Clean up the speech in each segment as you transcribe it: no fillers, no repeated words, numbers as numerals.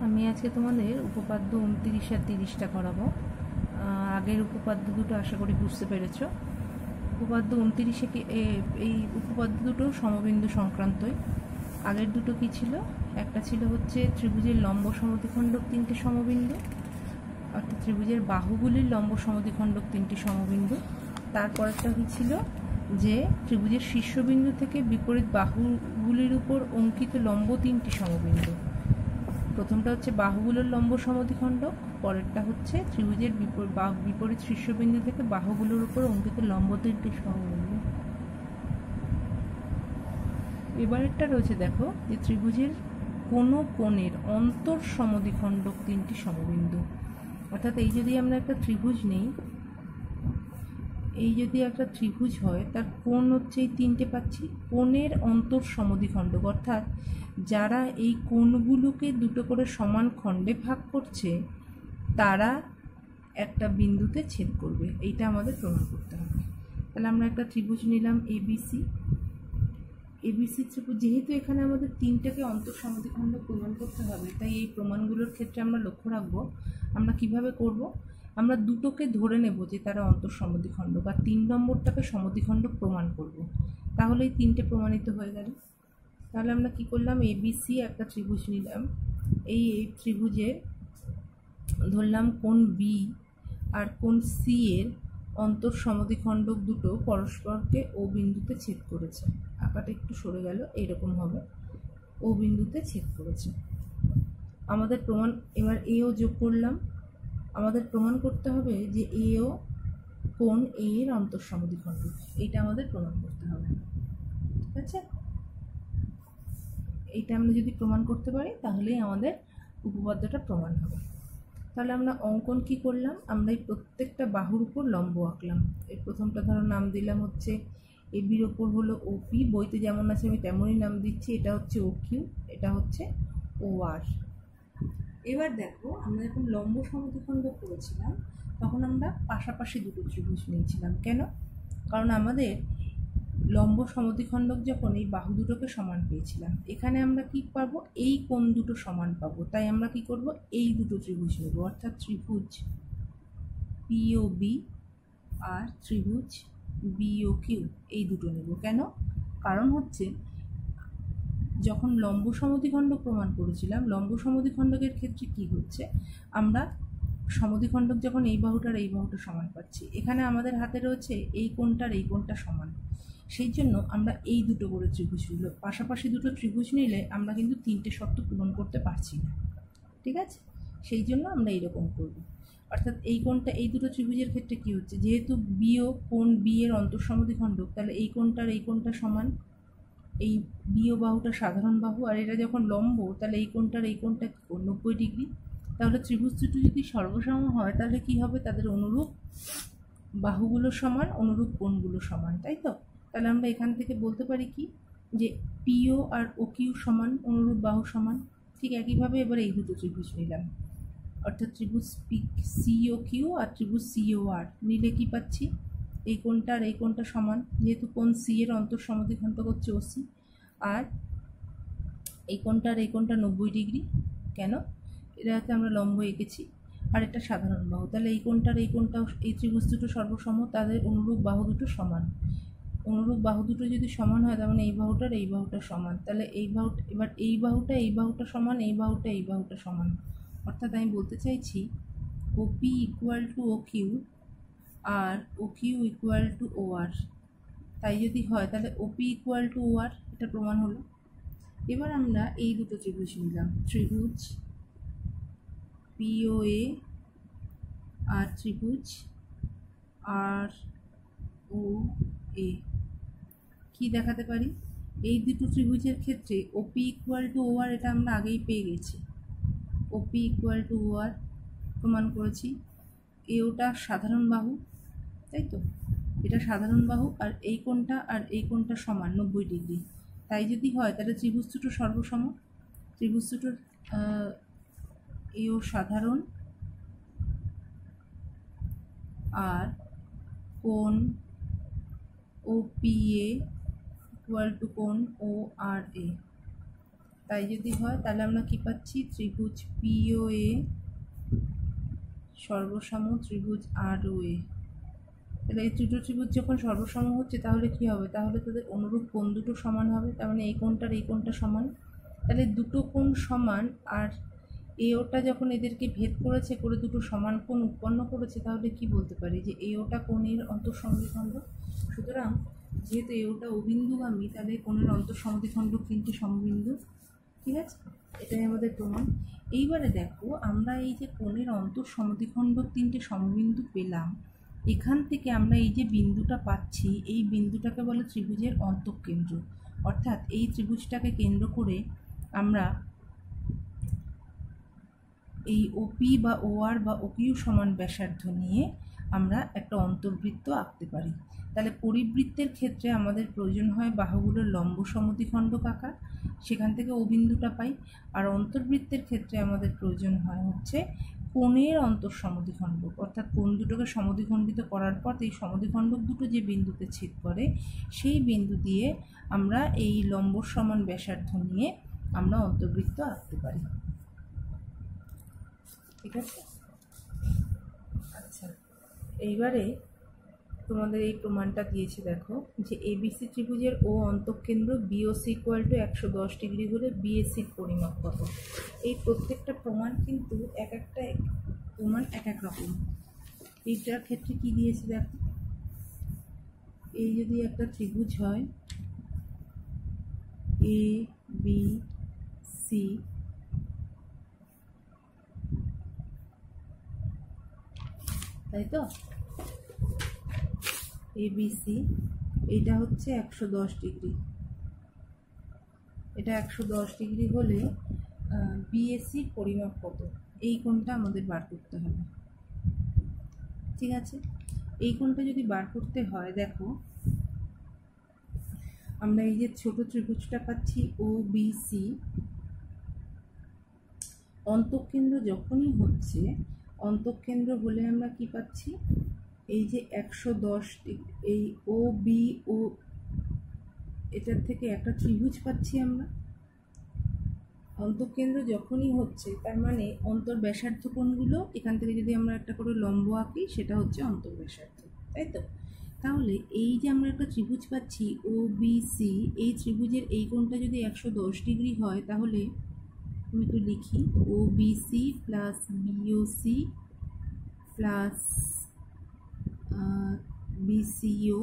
আমি আজকে তোমাদের উপপাদ্য 29 আর 30টা করাবো। আগের উপপাদ্য দুটো আশা করি বুঝতে পেরেছ। উপপাদ্য 29-এ এই উপপাদ্য দুটো সমবিন্দু সংক্রান্তই। আগের দুটো কি ছিল? একটা ছিল হচ্ছে ত্রিভুজের লম্ব সমদ্বিখণ্ডক 3টে সমবিন্দু, অর্থাৎ ত্রিভুজের বাহুগুলির লম্ব সমদ্বিখণ্ডক 3টি সমবিন্দু। তারপরেরটা কি ছিল? যে ত্রিভুজের শীর্ষবিন্দু থেকে বিপরীত বাহুগুলির উপর অঙ্কিত লম্ব 3টি সমবিন্দু। প্রথমটা হচ্ছে বাহুগুলোর লম্ব সমদ্বিখণ্ডক, পরেরটা হচ্ছে ত্রিভুজের বিপরীত শীর্ষবিন্দু থেকে বাহুগুলোর উপর অঙ্কিত লম্ব 3টি সমবিন্দু। এবারেরটা রয়েছে দেখো যে ত্রিভুজের কোনো কোণের অন্তর সমদ্বিখণ্ডক 3টি সমবিন্দু। অর্থাৎ এই যদি আমরা একটা ত্রিভুজ নেই, এই যদি একটা ত্রিভুজ হয় তার কোণ হচ্ছে এই 3টে পাচ্ছি, কোণের অন্তর সমদ্বিখণ্ডক, অর্থাৎ যারা এই কোণগুলোকে দুটো করে সমান খণ্ডে ভাগ করছে তারা একটা বিন্দুতে ছেদ করবে। এইটা আমাদের প্রমাণ করতে হবে। তাহলে আমরা একটা ত্রিভুজ নিলাম এবিসি ত্রিভুজ। যেহেতু এখানে আমাদের 3টাকে অন্তর সমদ্বিখণ্ডক প্রমাণ করতে হবে, তাই এই প্রমাণগুলোর ক্ষেত্রে আমরা লক্ষ্য রাখবো আমরা কিভাবে করব। আমরা দুটোকে ধরে নেব যে তারা অন্তর সমদ্বিখণ্ডক, আর 3 নম্বরটাকে সমদ্বিখণ্ডক প্রমাণ করব। তাহলে এই 3টে প্রমাণিত হয়ে গেল। তাহলে আমরা কি করলাম, এবিসি একটা ত্রিভুজ নিলাম। এই ত্রিভুজের ধরলাম কোণ বি আর কোণ সি এর অন্তর সমদ্বিখণ্ডক দুটো পরস্পরকে ও বিন্দুতে ছেদ করেছে। আঁকাটা একটু সরে গেল, এইরকম হবে, ও বিন্দুতে ছেদ করেছে। আমাদের প্রমাণ, এবার এও যোগ করলাম। আমাদের প্রমাণ করতে হবে যে এও কোণ এ এর অন্তর সমদ্বিখণ্ডক, এইটা আমাদের প্রমাণ করতে হবে। ঠিক আছে, এইটা আমরা যদি প্রমাণ করতে পারি তাহলেই আমাদের উপপাদ্যটা প্রমাণ হবে। তাহলে আমরা অঙ্কন কি করলাম, আমরা এই প্রত্যেকটা বাহুর উপর লম্ব আঁকলাম। এই প্রথমটা ধরো নাম দিলাম হচ্ছে এবির ওপর হলো ওপি, বইতে যেমন আছে আমি তেমনই নাম দিচ্ছি। এটা হচ্ছে ও কিউ, এটা হচ্ছে ও আর। এবার দেখো, আমরা যখন লম্ব সমদ্বিখণ্ডক করেছিলাম তখন আমরা পাশাপাশি দুটো ত্রিভুজ নিয়েছিলাম। কেন? কারণ আমাদের লম্ব সমদ্বিখণ্ডক যখন এই বাহু দুটোকে সমান পেয়েছিলাম, এখানে আমরা কি পাবো, এই কোণ দুটো সমান পাবো। তাই আমরা কি করব, এই দুটো ত্রিভুজ নেব, অর্থাৎ ত্রিভুজ পিওবি আর ত্রিভুজ বিও কিউ, এই দুটো নেব। কেন? কারণ হচ্ছে যখন লম্ব সমদ্বিখণ্ডক প্রমাণ করেছিলাম, লম্ব সমদ্বিখণ্ডকের ক্ষেত্রে কি হচ্ছে, আমরা সমদ্বিখণ্ডক যখন এই বাহুটার এই বাহুটা সমান পাচ্ছি, এখানে আমাদের হাতে রয়েছে এই কোণটার এই কোণটা সমান। সেই জন্য আমরা এই দুটো করে ত্রিভুজ নিল। পাশাপাশি দুটো ত্রিভুজ নিলে আমরা কিন্তু 3টে শর্ত পূরণ করতে পারছি না। ঠিক আছে, সেই জন্য আমরা এইরকম করব। অর্থাৎ এই কোণটা, এই দুটো ত্রিভুজের ক্ষেত্রে কি হচ্ছে, যেহেতু বিও কোণ বি এর অন্তর সমদ্বিখণ্ডক, তাহলে এই কোণটার এই কোণটা সমান, এই বিও বাহুটা সাধারণ বাহু, আর এটা যখন লম্ব তাহলে এই কোণটার এই কোণটা 90 ডিগ্রি। তাহলে ত্রিভুজ দুটো যদি সর্বসম হয় তাহলে কি হবে, তাদের অনুরূপ বাহুগুলো সমান, অনুরূপ কোণগুলো সমান, তাই তো? তাহলে আমরা এখান থেকে বলতে পারি কি, যে পিও আর ও কিউ সমান, অনুরূপ বাহু সমান। ঠিক একইভাবে এবার এই দুটো ত্রিভুজ নিলাম, অর্থাৎ ত্রিভুজ সিও কিউ আর ত্রিভুজ সিও আর নিলে কি পাচ্ছি, এই কোণটা আর এই কোণটা সমান, যেহেতু কোণ সি এর অন্তর সমদ্বিখণ্ডক হচ্ছে ওসি, আর এই কোণটা আর এই কোণটা 90 ডিগ্রি। কেন? এটাতে আমরা লম্ব এঁকেছি, আর এটা সাধারণ বাহু। তাহলে এই কোণটা আর এই কোণটাও, এই ত্রিভুজ দুটো সর্বসম, তাদের অনুরূপ বাহু দুটো সমান। অনুরূপ বাহু দুটো যদি সমান হয় তার মানে এই বাহুটার এই বাহুটা সমান। তাহলে এই বাহু, এবার এই বাহুটা সমান, এই বাহুটা সমান। অর্থাৎ আমি বলতে চাইছি OP equal to O Q আর O Q equal to O R. তাই যদি হয় তাহলে ওপি ইকুয়াল টু ও আর, এটা প্রমাণ হলো। এবার আমরা এই দুটো ত্রিভুজ নিলাম, ত্রিভুজ পিওএ আর ত্রিভুজ আর ও এ। কি দেখাতে পারি, এই দুটো ত্রিভুজের ক্ষেত্রে ওপি ইকুয়াল টু ও আর, এটা আমরা আগেই পেয়ে গেছি। ওপি ইকুয়াল টু ও আর প্রমাণ করেছি। ওটা সাধারণ বাহু, তাই তো? এটা সাধারণ বাহু, আর এই কোণটা সমান 90 ডিগ্রি। তাই যদি হয় তাহলে ত্রিভুজ দুটো সর্বসম। ত্রিভুজ দুটোর এও সাধারণ, আর কোণ O P A equal to কোণ ও আর এ। তাই যদি হয় তাহলে আমরা কি পাচ্ছি, ত্রিভুজ পিওএ সর্বসম ত্রিভুজ আরওএ। তাহলে এই দুটো ত্রিভুজ যখন সর্বসম হচ্ছে তাহলে কি হবে, তাহলে তাদের অনুরূপ কোণ দুটো সমান হবে, তার মানে এই কোণটার এই কোণটা সমান। তাহলে দুটো কোণ সমান, আর এওটা যখন এদেরকে ভেদ করেছে করে দুটো সমান কোণ উৎপন্ন করেছে, তাহলে কি বলতে পারি যে এওটা কোণের অন্তঃসমদ্বিখণ্ড। সুতরাং যেহেতু এওটা অবিন্দুগামী, তাহলে কোণের অন্তঃসমদ্বিখণ্ড কিন্তু সমবিন্দু। ঠিক আছে, এটাই আমাদের প্রমাণ। এইবারে দেখো, আমরা এই যে কোণের অন্তঃসমদ্বিখণ্ড তিনটে সমবিন্দু পেলাম, এখান থেকে আমরা এই যে বিন্দুটা পাচ্ছি, এই বিন্দুটাকে বলে ত্রিভুজের অন্তঃকেন্দ্র। অর্থাৎ এই ত্রিভুজটাকে কেন্দ্র করে আমরা এই ওপি বা ওআর বা ওকিউ সমান ব্যাসার্ধ নিয়ে আমরা একটা অন্তর্বৃত্ত আঁকতে পারি। তাহলে পরিবৃত্তের ক্ষেত্রে আমাদের প্রয়োজন হয় বাহুগুলোর লম্ব সমদ্বিখণ্ডক আঁকা, সেখান থেকে ও বিন্দুটা পাই। আর অন্তর্বৃত্তের ক্ষেত্রে আমাদের প্রয়োজন হয় হচ্ছে কোণের অন্তঃসমদ্বিখণ্ডক, অর্থাৎ কোণ দুটোকে সমদ্বিখণ্ডিত করার পর এই সমদ্বিখণ্ডক দুটো যে বিন্দুতে ছেদ করে সেই বিন্দু দিয়ে আমরা এই লম্ব সমান ব্যাসার্ধ নিয়ে আমরা অন্তর্বৃত্ত আঁকতে পারি। ঠিক আছে, আচ্ছা এইবারে তোমাদের এই প্রমাণটা দিয়েছে, দেখো যে এবিসি ত্রিভুজের ও অন্তঃকেন্দ্র বিওসি ইকুয়াল টু 110 ডিগ্রি হলে বিএসির পরিমাপ কত। এই প্রত্যেকটা প্রমাণ কিন্তু এক একটা প্রমাণ এক এক রকম। এইটার ক্ষেত্রে কি দিয়েছে দেখো, এই যদি একটা ত্রিভুজ হয় এ বি সি, তাই তো, এবিসি, এটা হচ্ছে 110 ডিগ্রি, এটা 110 ডিগ্রি হলে বিএসির পরিমাপ কত, এই কোণটা আমাদের বার করতে হবে। ঠিক আছে, এই কোণটা যদি বার করতে হয়, দেখো আমরা এই যে ছোট ত্রিভুজটা পাচ্ছি ও বি সি, অন্তঃকেন্দ্র যখনই হচ্ছে, অন্তঃকেন্দ্র হলে আমরা কি পাচ্ছি, এই যে 110 ডিগ্রি, এই ও বি ও এটার থেকে একটা ত্রিভুজ পাচ্ছি আমরা। অন্তঃকেন্দ্র যখনই হচ্ছে তার মানে অন্তর্ব্যাসার্ধ কোণগুলো এখান থেকে যদি আমরা একটা করে লম্ব আঁকি, সেটা হচ্ছে অন্তর্ব্যাসার্ধ, তাই তো। তাহলে এই যে আমরা একটা ত্রিভুজ পাচ্ছি ও বি সি, এই ত্রিভুজের এই কোণটা যদি 110 ডিগ্রি হয়, তাহলে আমি একটু লিখি, O B C plus BOC plus BCO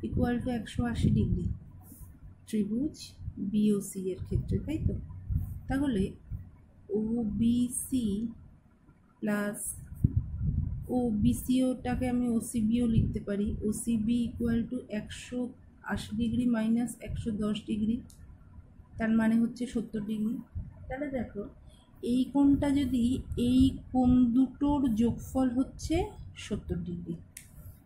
equal to 180 degree ত্রিভুজ বিওসি এর ক্ষেত্রে, তাই তো। তাহলে ও বিসি প্লাস ও বিসিওটাকে আমি ওসিবিও লিখতে পারি, OCB equal to 180 degree minus 110 degree, তার মানে হচ্ছে 70 ডিগ্রি। তাহলে দেখো এই কোণটা যদি, এই কোণ দুটোর যোগফল হচ্ছে 70 ডিগ্রি,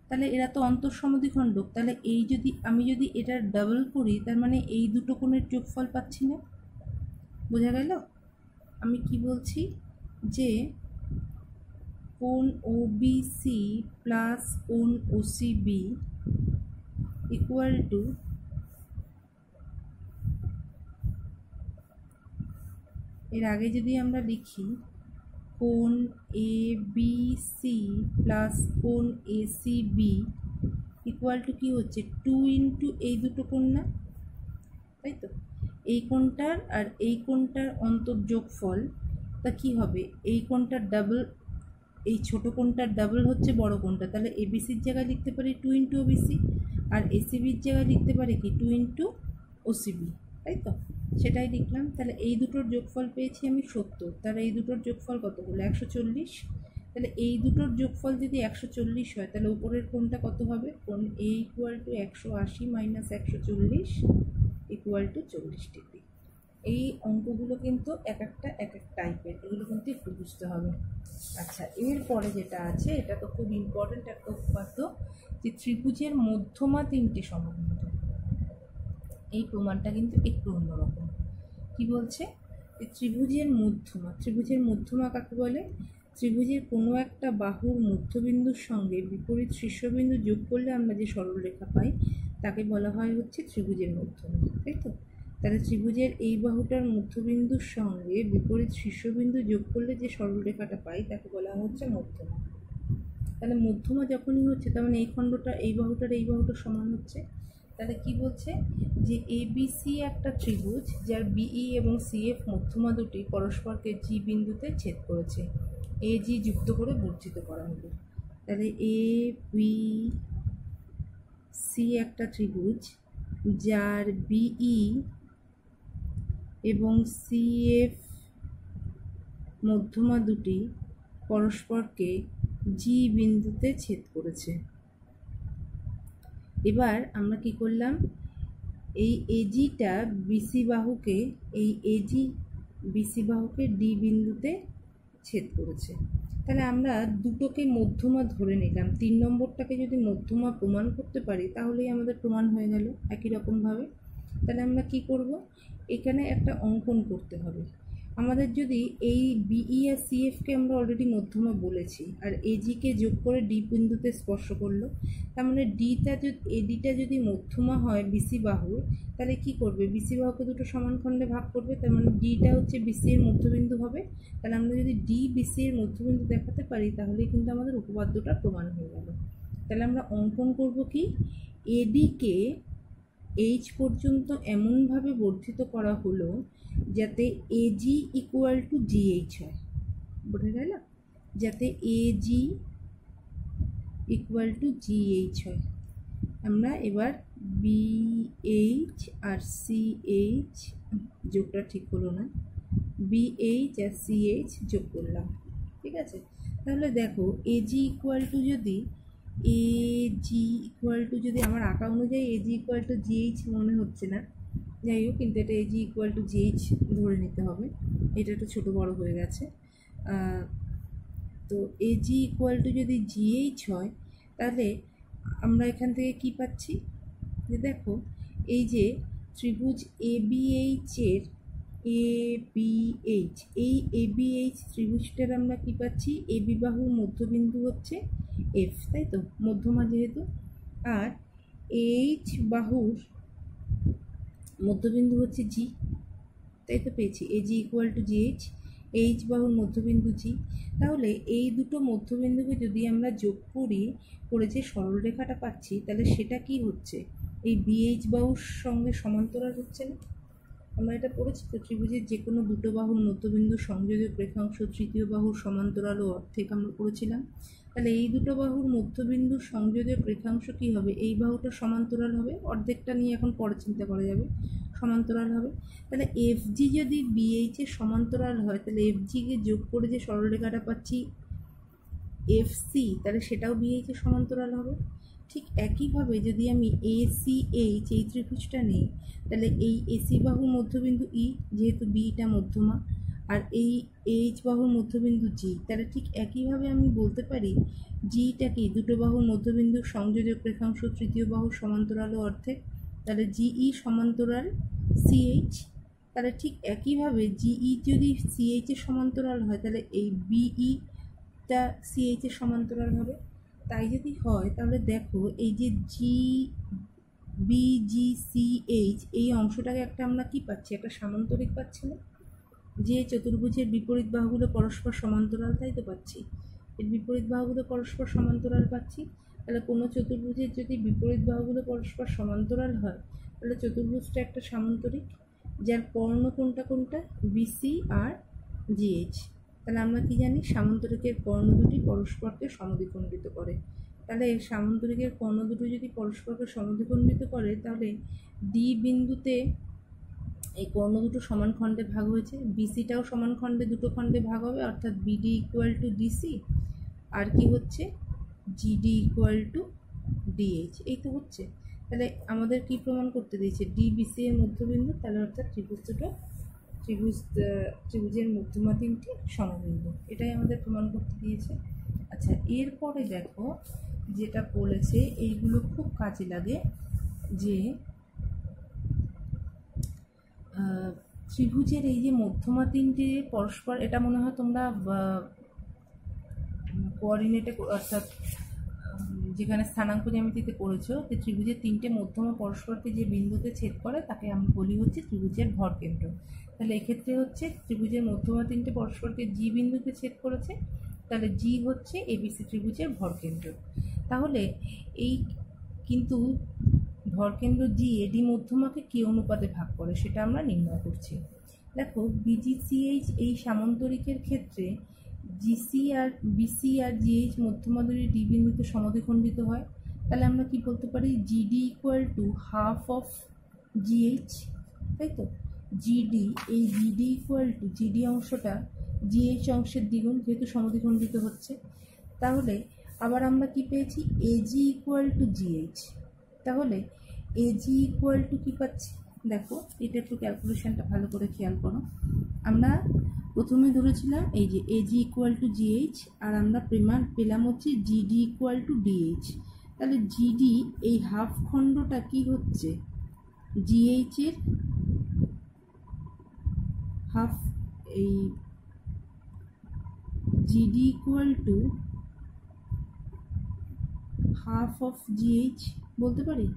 তাহলে এরা তো অন্তঃসমদ্বিখণ্ডক, তাহলে এই যদি আমি যদি এটার ডাবল করি, তার মানে এই দুটো কোণের যোগফল পাচ্ছি না। বোঝা গেল আমি কি বলছি, যে কোণ ওবিসি প্লাস কোণ ওসিবি ইকুয়াল টু এর আগে যদি আমরা লিখি কোণ এ বি সি প্লাস কোণ এসিবি ইকুয়াল টু কী হচ্ছে 2 ইন্টু এই দুটো কোণ না, তাই তো। এই কোণটার আর এই কোণটার অন্তর্যোগফল, তা কী হবে, এই কোণটার ডাবল, এই ছোটো কোণটার ডাবল হচ্ছে বড় কোণটা, তাহলে এবিসির জায়গায় লিখতে পারি 2 ইন্টু ওবিসি, আর এসিবির জায়গায় লিখতে পারি কি 2 ইন্টু ওসিবি, তাই তো, সেটাই লিখলাম। তাহলে এই দুটোর যোগফল পেয়েছি আমি 70, তাহলে এই দুটোর যোগফল কত হলো 140। তাহলে এই দুটোর যোগফল যদি 140 হয়, তাহলে উপরের কোণটা কত হবে, কোণ A equal to 180 minus 140 equal to 40 degree. এই অঙ্কগুলো কিন্তু এক একটা এক এক টাইপের, এগুলো কিন্তু একটু বুঝতে হবে। আচ্ছা, এরপরে যেটা আছে এটা তো খুব ইম্পর্টেন্ট একটা উপাত্ত, যে ত্রিভুজের মধ্যমা তিনটে সমবিন্দু। এই প্রমাণটা কিন্তু একটু অন্যরকম। কি বলছে, ত্রিভুজের মধ্যমা, ত্রিভুজের মধ্যমা কাকে বলে, ত্রিভুজের কোনো একটা বাহুর মধ্যবিন্দুর সঙ্গে বিপরীত শীর্ষবিন্দু যোগ করলে আমরা যে সরলরেখা পাই তাকে বলা হয় হচ্ছে ত্রিভুজের মধ্যমা, তাই তো। তাহলে ত্রিভুজের এই বাহুটার মধ্যবিন্দুর সঙ্গে বিপরীত শীর্ষবিন্দু যোগ করলে যে সরলরেখাটা পাই তাকে বলা হচ্ছে মধ্যমা। তাহলে মধ্যমা যখনই হচ্ছে তার মানে এই খণ্ডটা এই বাহুটার সমান হচ্ছে। তাহলে কি বলছে যে এবিসি একটা ত্রিভুজ যার বিই এবং সিএফ মধ্যমা দুটি পরস্পরকে জি বিন্দুতে ছেদ করেছে, এ জি যুক্ত করে বর্ধিত করা হলো। তাহলে এ বি সি একটা ত্রিভুজ যার বিই এবং সিএফ মধ্যমা দুটি পরস্পরকে জি বিন্দুতে ছেদ করেছে। এবার আমরা কি করলাম, এই এজিটা বিসি বাহুকে ডি বিন্দুতে ছেদ করেছে। তাহলে আমরা দুটোকে মধ্যমা ধরে নিলাম, 3 নম্বরটাকে যদি মধ্যমা প্রমাণ করতে পারি তাহলেই আমাদের প্রমাণ হয়ে গেল একই রকমভাবে। তাহলে আমরা কি করব, এখানে একটা অঙ্কন করতে হবে আমাদের। যদি এই বিই আর সিএফকে আমরা অলরেডি মধ্যমা বলেছি, আর এজিকে যোগ করে ডি বিন্দুতে স্পর্শ করলো, তার মানে এডিটা যদি মধ্যমা হয় বিসি বাহুর, তাহলে কি করবে, বিসি বাহুকে দুটো সমান খণ্ডে ভাগ করবে, তার মানে ডিটা হচ্ছে বিসি এর মধ্যবিন্দু হবে। তাহলে আমরা যদি ডি বিসি এর মধ্যবিন্দু দেখাতে পারি তাহলেই কিন্তু আমাদের উপপাদ্যটা প্রমাণ হয়ে গেল। তাহলে আমরা অঙ্কন করব কি, এডিকে এইচ পর্যন্ত এমনভাবে বর্ধিত করা হলো যাতে এজি ইকুয়াল টু জিএইচ হয়। বোঝা গেল, যাতে এজি ইকুয়াল টু জিএইচ হয়। আমরা এবার বিএইচ আর সিএইচ, যোগটা ঠিক হলো না, বিএইচ আর সিএইচ যোগ করলাম, ঠিক আছে। তাহলে দেখো এজি ইকুয়াল টু যদি আমার আঁকা অনুযায়ী এজি ইকুয়াল টু জিএইচ মনে হচ্ছে না, যাই হোক, কিন্তু এটা এজি ইকুয়াল টু জিএইচ ধরে নিতে হবে, এটা একটু ছোটো বড়ো হয়ে গেছে। তো এজি ইকুয়াল টু যদি জিএইচ হয় তাহলে আমরা এখান থেকে কি পাচ্ছি, যে দেখো এই যে ত্রিভুজ এবিএইচের এই এবিএইচ ত্রিভুজটার আমরা কি পাচ্ছি, এবি বাহুর মধ্যবিন্দু হচ্ছে এফ, তাই তো, মধ্যমা যেহেতু, আর এইচ বাহুর মধ্যবিন্দু হচ্ছে জি, তাই তো পেয়েছি AG equal to GH, H বাহুর মধ্যবিন্দু জি। তাহলে এই দুটো মধ্যবিন্দুকে যদি আমরা যোগ করে যে সরলরেখাটা পাচ্ছি, তাহলে সেটা কি হচ্ছে, এই বিএইচ বাহুর সঙ্গে সমান্তরাল হচ্ছে না। আমরা এটা পড়েছি তো, ত্রিভুজের যে কোনো দুটো বাহুর মধ্যবিন্দু সংযোজক রেখাংশ তৃতীয় বাহুর সমান্তরাল ও অর্ধেক আমরা পড়েছিলাম। তাহলে এই দুটো বাহুর মধ্যবিন্দুর সংযোজক রেখাংশ কি হবে, এই বাহুটা সমান্তরাল হবে, অর্ধেকটা নিয়ে এখন পরে চিন্তা করা যাবে, সমান্তরাল হবে। তাহলে এফজি যদি বিএইচ এর সমান্তরাল হয়, তাহলে এফজিকে যোগ করে যে সরলরেখাটা পাচ্ছি এফসি, তাহলে সেটাও বিএইচ এর সমান্তরাল হবে। ঠিক একইভাবে যদি আমি এসিএইচ এই ত্রিভুজটা নিই, তাহলে এই এসি বাহুর মধ্যবিন্দু ই, যেহেতু বিটা মধ্যমা, আর এই এইচ বাহুর মধ্যবিন্দু জি, তাহলে ঠিক একইভাবে আমি বলতে পারি জিটা কি, দুটো বাহুর মধ্যবিন্দুর সংযোজক রেখাংশ তৃতীয় বাহুর সমান্তরাল ও অর্ধেক, তাহলে জিই সমান্তরাল সিএইচ। তাহলে ঠিক একইভাবে জিই যদি সিএইচ এর সমান্তরাল হয়, তাহলে এই বিইটা সিএইচ এর সমান্তরাল হবে। তাই যদি হয় তাহলে দেখো এই যে বিজিসিএইচ এই অংশটাকে একটা আমরা কি পাচ্ছি, একটা সামান্তরিক পাচ্ছি না, যে চতুর্ভুজের বিপরীত বাহুগুলো পরস্পর সমান্তরাল, তাই তো পাচ্ছি, এর বিপরীত বাহুগুলো পরস্পর সমান্তরাল পাচ্ছি। তাহলে কোনো চতুর্ভুজের যদি বিপরীত বাহুগুলো পরস্পর সমান্তরাল হয়, তাহলে চতুর্ভুজটা একটা সামান্তরিক, যার কর্ণ কোনটা বিসি আর জিএইচ। তাহলে আমরা কি জানি, সামান্তরিকের কর্ণ দুটি পরস্পরকে সমদ্বিখণ্ডিত করে। তাহলে সামান্তরিকের কর্ণ দুটো যদি পরস্পরকে সমদ্বিখণ্ডিত করে, তাহলে ডি বিন্দুতে এই কর্ণ দুটো সমান খণ্ডে ভাগ হয়েছে, বিসিটাও সমান খণ্ডে দুটো খণ্ডে ভাগ হবে, অর্থাৎ বিডি ইকুয়াল টু ডিসি, আর কি হচ্ছে জিডি ইকুয়াল টু ডিএইচ, এই তো হচ্ছে। তাহলে আমাদের কি প্রমাণ করতে দিয়েছে, ডি বিসি এর মধ্যবিন্দু, তাহলে অর্থাৎ ত্রিভুজের মধ্যমা তিনটি সমবিন্দু, এটাই আমাদের প্রমাণ করতে দিয়েছে। আচ্ছা, এরপরে দেখো যেটা বলেছে, এইগুলো খুব কাজে লাগে, যে ত্রিভুজের এই যে মধ্যমা তিনটি পরস্পর, এটা মনে হয় তোমরা কোঅর্ডিনেটে অর্থাৎ যেখানে স্থানাঙ্ক জ্যামিতিতে করেছো যে ত্রিভুজের তিনটে মধ্যমা পরস্পরকে যে বিন্দুতে ছেদ করে তাকে আমরা বলি হচ্ছে ত্রিভুজের ভরকেন্দ্র। তাহলে এক্ষেত্রে হচ্ছে ত্রিভুজের মধ্যমা তিনটে পরস্পরকে জি বিন্দুতে ছেদ করেছে, তাহলে জি হচ্ছে এবিসি ত্রিভুজের ভরকেন্দ্র। তাহলে এই কিন্তু ভরকেন্দ্র জি এডি মধ্যমাকে কি অনুপাতে ভাগ করে সেটা আমরা নির্ণয় করছি। দেখো বিজিসিএইচ এই সামান্তরিকের ক্ষেত্রে জিসি আর বিসি আর জিএইচ মধ্যমা দুটি ডি বিন্দুতে সমদ্বিখণ্ডিত হয়। তাহলে আমরা কি বলতে পারি GD equal to half of GH, তাই তো। জিডি এই জিডি ইকুয়াল টু জিডি অংশটা জিএইচ অংশের দ্বিগুণ, যেহেতু সমদ্বিখণ্ডিত হচ্ছে। তাহলে আবার আমরা কি পেয়েছি এজি ইকুয়াল টু জিএইচ। তাহলে এজি ইকুয়াল টু কী পাচ্ছি দেখো, এটা একটু ক্যালকুলেশনটা ভালো করে খেয়াল করো। আমরা প্রথমে ধরেছিলাম এই যে এজি ইকুয়াল টু জিএইচ, আর আমরা পেলাম হচ্ছে জিডি ইকুয়াল টু ডিএইচ। তাহলে জিডি এই হাফ খণ্ডটা কি হচ্ছে জিএইচের হাফ, এই GD equal to half of GH বলতে পারি।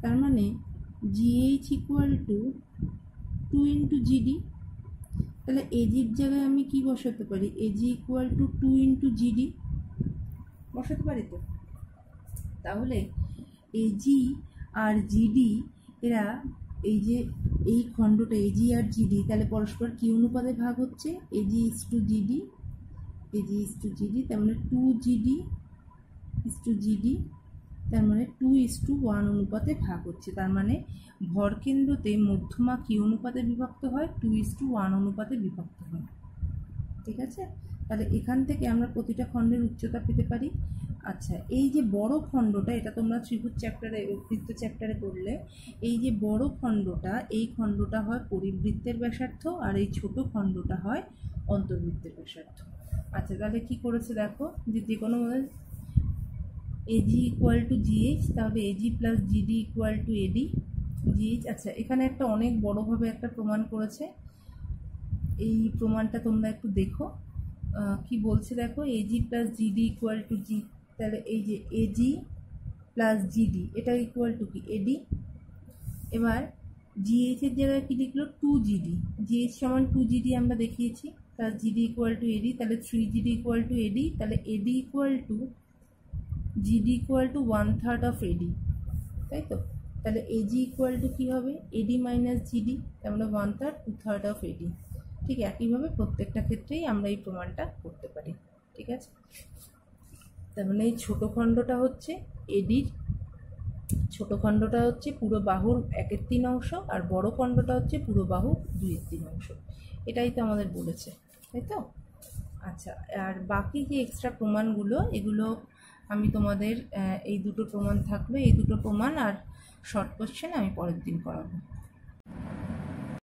তার মানে GH equal to 2 into GD. তাহলে এজির জায়গায় আমি কি বসাতে পারি, AG equal two 2 into GD বসাতে পারি তো। তাহলে এজি আর জিডি এরা এই যে এই খণ্ডটা এজি আর জিডি, তাহলে পরস্পর কি অনুপাতে ভাগ হচ্ছে, AG is to GD, AG is to GD, তার মানে 2 জিডি ইস টু জিডি, তার মানে 2:1 অনুপাতে ভাগ হচ্ছে। তার মানে ভরকেন্দ্রতে মধ্যমা কি অনুপাতে বিভক্ত হয়, 2:1 অনুপাতে বিভক্ত হয়। ঠিক আছে, তাহলে এখান থেকে আমরা প্রতিটা খণ্ডের উচ্চতা পেতে পারি। আচ্ছা, এই যে বড় খণ্ডটা, এটা তোমরা ত্রিভুজ চ্যাপ্টারে বৃত্ত চ্যাপ্টারে করলে, এই যে বড় খণ্ডটা, এই খণ্ডটা হয় পরিবৃত্তের ব্যাসার্ধ, আর এই ছোট খণ্ডটা হয় অন্তর্বৃত্তের ব্যাসার্ধ। আচ্ছা, তাহলে কি করেছে দেখো, যে কোনো এজি ইকুয়াল টু জিএইচ, তাহলে AG plus GD equal to AD GH. আচ্ছা, এখানে একটা অনেক বড়োভাবে একটা প্রমাণ করেছে, এই প্রমাণটা তোমরা একটু দেখো কি বলছে। দেখো AG plus GD equal to G, তাহলে এই যে এজি প্লাস জিডি এটা ইকুয়াল টু কি এডি। এবার জিএইচের জায়গায় কি লিখলো 2 জিডি, জিএইচ সমান 2 জিডি আমরা দেখিয়েছি, plus GD equal to AD, তাহলে 3 জিডি ইকুয়াল টু এডি, তাহলে AD equal to GD equal to 1/3 of AD, তাই তো। তাহলে এজি ইকুয়াল টু কী হবে, এডি মাইনাস জিডি, তার মানে 1/3 2/3 অফ এডি। ঠিক একইভাবে প্রত্যেকটা ক্ষেত্রেই আমরা এই প্রমাণটা করতে পারি। ঠিক আছে, তার মানে এই ছোটো খণ্ডটা হচ্ছে এডির, ছোটো খণ্ডটা হচ্ছে পুরো বাহুর 1/3 অংশ, আর বড় খণ্ডটা হচ্ছে পুরো বাহুর 2/3 অংশ। এটাই তো আমাদের বলেছে, তাই তো। আচ্ছা, আর বাকি যে এক্সট্রা প্রমাণগুলো, এগুলো আমি তোমাদের এই দুটো প্রমাণ থাকবে, এই দুটো প্রমাণ আর শর্ট কোশ্চেন আমি পরের দিন করাবো।